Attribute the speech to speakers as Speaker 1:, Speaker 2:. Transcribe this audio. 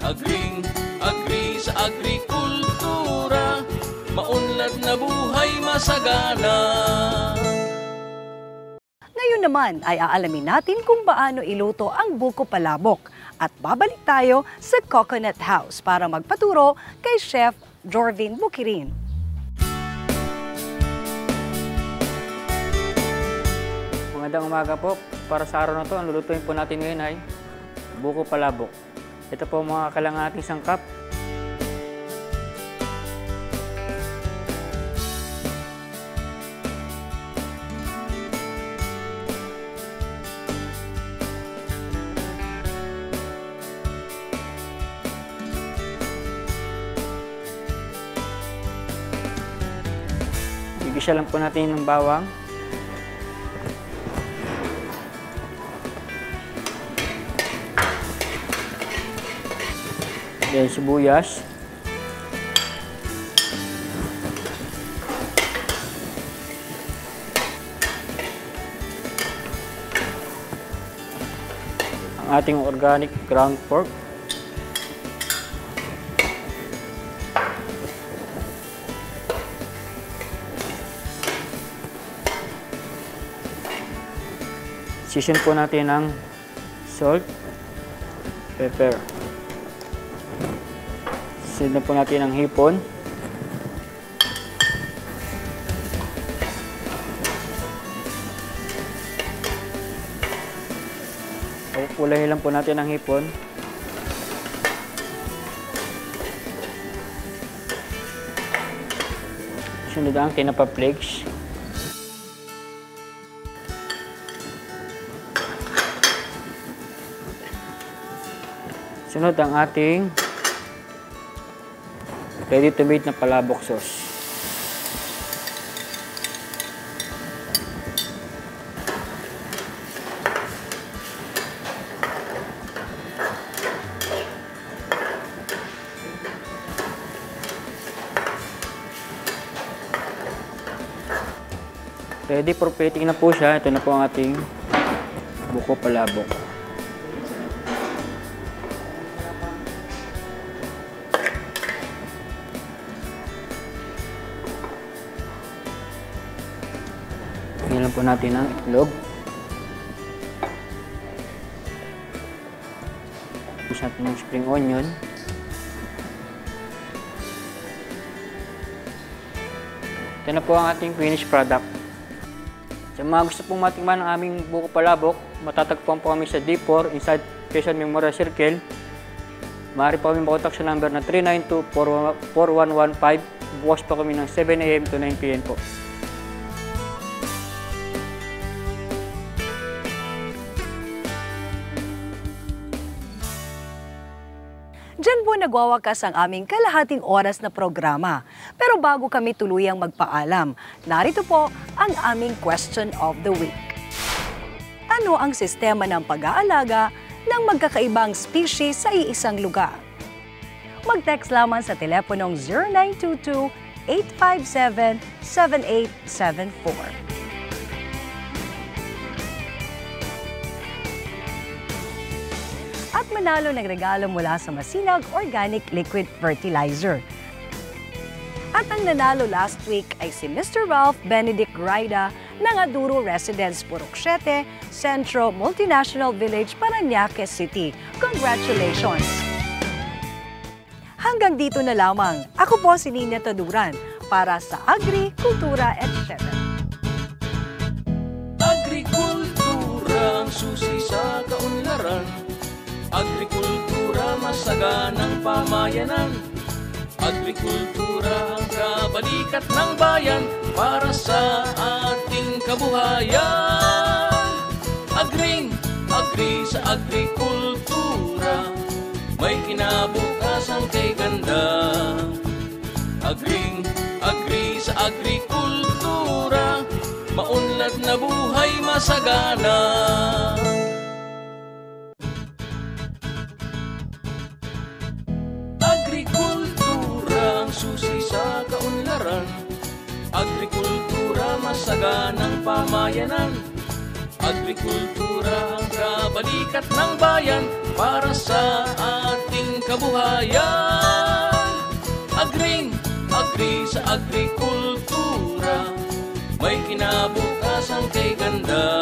Speaker 1: Agri sa agrikultura, maunlad na buhay masagana.
Speaker 2: Ngayon naman ay aalamin natin kung paano iluto ang buko palabok at babalik tayo sa Coconut House para magpaturo kay Chef Jorvin Bukirin.
Speaker 3: Magandang umaga po. Para sa araw na to, ang lulutuin po natin ngayon ay buko palabok. Ito po mga kailangan nating sangkap. Igisa lang po natin ng bawang. Then sibuyas. Ang ating organic ground pork. Season po natin ng salt, pepper. Season po natin ng hipon. Pupulahin lang po natin ang hipon. Sunod ang tinapa flakes. Sunod ang ating ready to made na palabok sauce. Ready for plating na po siya. Ito na po ang ating buko palabok. Tingnan lang po natin ang itlog. Isa natin ng spring onion. Ito na po ang ating finished product. Sa mga gusto pong matikman ang aming buko palabok, matatagpuan po kami sa D4 inside Quezon Memorial Circle. Maaari po kami makontak sa number na 392-4115. Bukas po kami ng 7 AM to 9 PM po.
Speaker 2: Diyan po nagwawakas ang aming kalahating oras na programa. Pero bago kami tuluyang magpaalam, narito po ang aming question of the week. Ano ang sistema ng pag-aalaga ng magkakaibang species sa iisang lugar? Mag-text lamang sa teleponong 0922-857-7874. At manalo ng regalo mula sa Masinag Organic Liquid Fertilizer. At ang nanalo last week ay si Mr. Ralph Benedict Raida ng Aduro Residence, Purok 7, Centro Multinational Village, Parañaque City. Congratulations! Hanggang dito na lamang. Ako po si Nina Taduran para sa Agri, Kultura at Chef.
Speaker 1: Agrikultura ang susi sa kaunlaran. Agrikultura masaganang pamayanan. Agrikultura ang kabalikat ng bayan para sa ating kabuhayan. Agri sa agrikultura, may kinabukasan kay ganda. Agri sa agrikultura, maunlad na buhay masagana. Agrikultura ang susi sa kaunlaran. Agrikultura masaganang pamayanan. Agrikultura ang kabalikat ng bayan para sa ating kabuhayan. Agri sa agrikultura, may kinabukasan kay ganda.